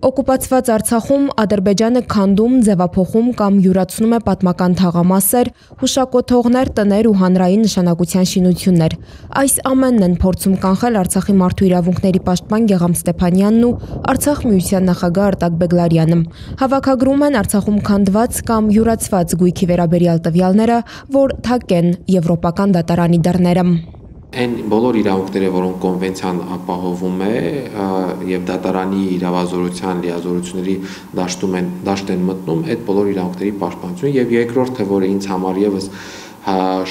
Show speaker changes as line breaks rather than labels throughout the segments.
Օկուպացված Արցախում Ադրբեջանը քանդում, ձևափոխում կամ յուրացնում է պատմական թաղամասեր, հուշակոթողներ, տներ ու հանրային նշանակության շինություններ։ Այս ամենն են փորձում կանխել Արցախի մարդու իրավունքների պաշտպան Գեղամ Ստեփանյանն ու Արցախ միության նախագահ Արտակ Բեգլարյանը։ Հավաքագրում են Արցախում քանդված կամ յուրացված գույքի վերաբերյալ տվյալները, որ թակ են Եվրոպական դատարանի դռները։
Այն բոլոր իրավունքները, որոնք կոնվենցիան ապահովում է եւ դատարանի իրավազորության լիազորությունների դաշտ են մտնում, այդ բոլոր իրավունքների պաշտպանությունը եւ երկրորդը, որը ինձ համար եւս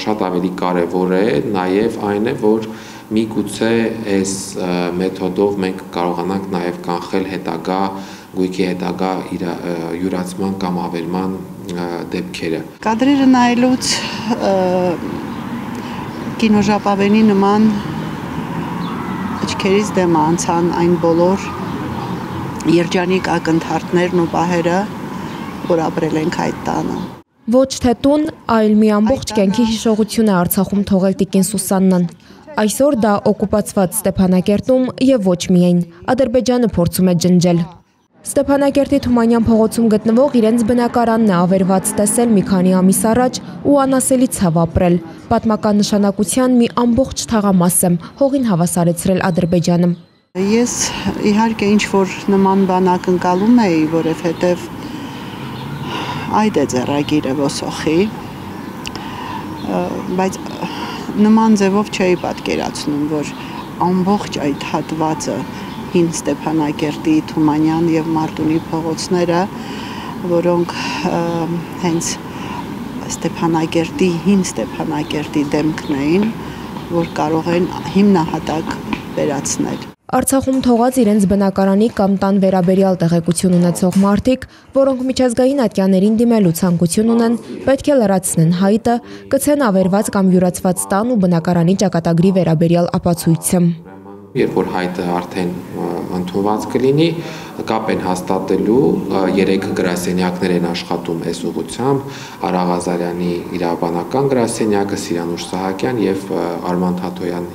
շատ ավելի կարեւոր է, նաեւ այն է, որ միգուցե այս մեթոդով մենք կարողանանք նաեւ կանխել հետագա գույքի հետագա յուրացման կամ ավերման դեպքերը։
Կադրերը նայելուց կինոժապավենի նման աչքերից դեմ անցան այն բոլոր երջանիկ ակնթարթներն ու պահերը, որ ապրել ենք այդ տանը։
Ոչ թե տուն, այլ մի ամբողջ կյանքի հիշողություն է Արցախում թողել տիկին Սուսաննան։ Այսօր դա օկուպացված Ստեփանակերտում եւ ոչ միայն Ադրբեջանը փորձում է ջնջել։ Ստեփանակերտի Թումանյան փողոցում գտնվող իրենց բնակարանն է ավերված տեսել մի քանի ամիս առաջ ու անասելի ցավ ապրել։ Պատմական նշանակության մի ամբողջ թաղամաս եմ հողին հավասարեցրել Ադրբեջանը։
Ես իհարկե ինչ-որ նման բան ակնկալում էի, որովհետև այդ է ձեռագիրը ոսոխի, բայց նման ձևով չէի պատկերացնում, որ ամբողջ այդ հատվածը հին Ստեփանակերտի, Թումանյան եւ Մարտունի փողոցները, որոնք հենց հին Ստեփանակերտի դեմքն էին, որ կարող են հիմնահատակ վերացնել։
Արցախում թողած իրենց բնակարանի կամ տան վերաբերյալ տեղեկություն ունեցող մարդիկ, որոնք միջազգային ատյաներին դիմելու ցանկություն ունեն, պետք է լրացնեն հայտը, գցեն ավերված կամ յուրացված տան ու բնակարանի ճակատագրի վերաբերյալ ապացույցը։
Երբ որ հայտը արդեն ընդունված կլինի, կապ են հաստատելու 3 գրասենյակներ են աշխատում այս ուղղությամբ, Արա Ղազարյանի իրավաբանական գրասենյակը, Սիրանուշ Սահակյան եւ Արման Թաթոյան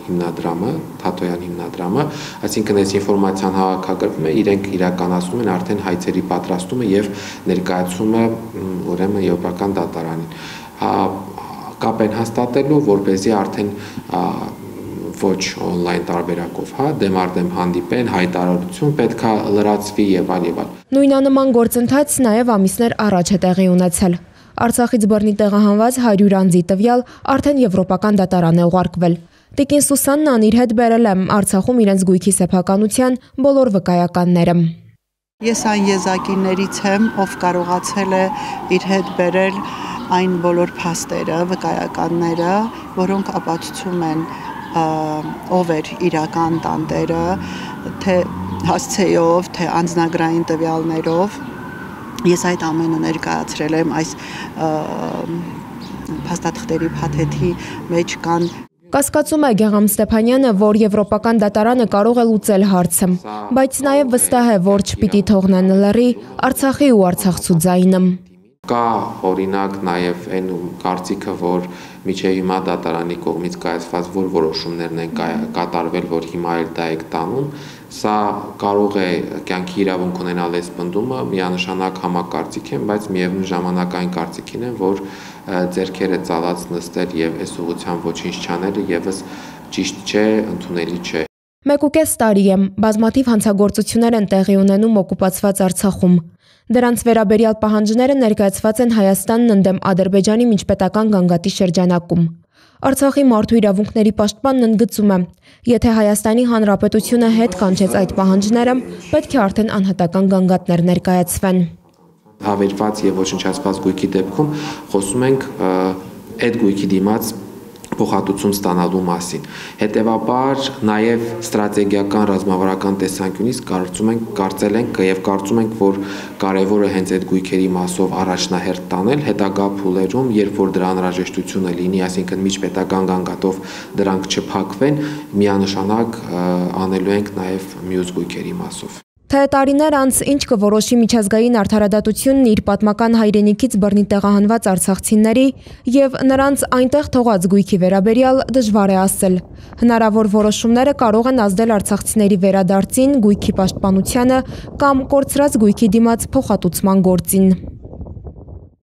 հիմնադրամը, այսինքն այս ինֆորմացիան հավաքագրվում է, իրենք իրականացնում են արդեն հայցերի պատրաստումը եւ ներկայացումը ուրեմն Եվրոպական դատարանին։ Կապ են հաստատելու, որպեսզի արդեն ոչ on-line տարբերակով, դեմարդեմ հանդիպեն, հայտարարություն պետքա լրացվի եւ այլ եւ այլ։
Նույնանման գործընթաց նաեւ ամիսներ առաջ է տեղի ունեցել։ Արցախից բռնի տեղահանված 100 անձի տվյալ արդեն Եվրոպական դատարան է ուղարկվել։ Տիկին Սուսաննան իր հետ բերել է Արցախում իրենց գույքի սեփականության բոլոր վկայականները։
Ես այն եզակիներից եմ, ով կարողացել է իր հետ բերել այն բոլոր փաստերը, վկայականները, որոնք ապացուցում են ով էր իրական տանտերը, թե հասցեով, թե անձնագրային տվյալներով։ Ես այդ ամենը ներկայացրել եմ այս փաստաթղթերի փաթեթի մեջ կան։
Կասկածում է Գեղամ Ստեփանյանը, որ Եվրոպական դատարանը կարող է լուծել հարցը, բայց նաև վստահ է, որ չպիտի թողնեն լռի Արցախի ու արցախցու ձայնը։
Կա օրինակ նաև այն կարծիքը, որ միջև հիմա դատարանի կողմից կայացված որ որոշումներն են կատարվել, որ հիմա էլ դա եք տանում, սա կարող է կյանքի իրավունք ունենալ այս պնդումը, միանշանակ համակարծիք են, բայց միևնույն ժամանակ այն կարծիքին են, որ ձեռքերը ծալած նստել եւ այս ուղղությամբ ոչինչ չանելը եւս ճիշտ չէ, ընդունելի չէ։
1.5 տարի է, բազմաթիվ հանցագործություններ են տեղի ունենում օկուպացված Արցախում։ Դրանց վերաբերյալ պահանջները ներկայացված են Հայաստանն ընդդեմ Ադրբեջանի միջպետական գանգատի շրջանակում։ Արցախի մարդու իրավունքների պաշտպանն ընդգծում է, եթե Հայաստանի Հանրապետությունը հետ կանչեց այդ պահանջները, պետք է արդեն անհատական գանգատներ ներկայացվեն։
Հավերված եւ ոչնչացված գույքի դեպքում խոսում ենք այդ գույքի դիմաց փոխհատուցում ստանալու մասին։ Հետևաբար նաև ստրատեգիական ռազմավարական տեսանկյունից կարծել ենք եւ կարծում ենք, որ կարևորը հենց այդ գույքերի մասով առաջնահերթ տանել հետագա փուլերում, երբ որ դրա անհրաժեշտությունը լինի, այսինքն միջպետական գանգատով դրանք չփակվեն, միանշանակ անելու ենք նաև մյուս գույքերի մասով։
Թե տարիներ անց ինչ կորոշի միջազգային արդարադատությունն իր պատմական հայրենիքից բռնի տեղահանված արցախցիների եւ նրանց այնտեղ թողած գույքի վերաբերյալ դժվար է ասել։ Հնարավոր որոշումները կարող են ազդել արցախցիների վերադարձին, գույքի պաշտպանությանը կամ կորցրած գույքի դիմաց փոխհատուցման գործին։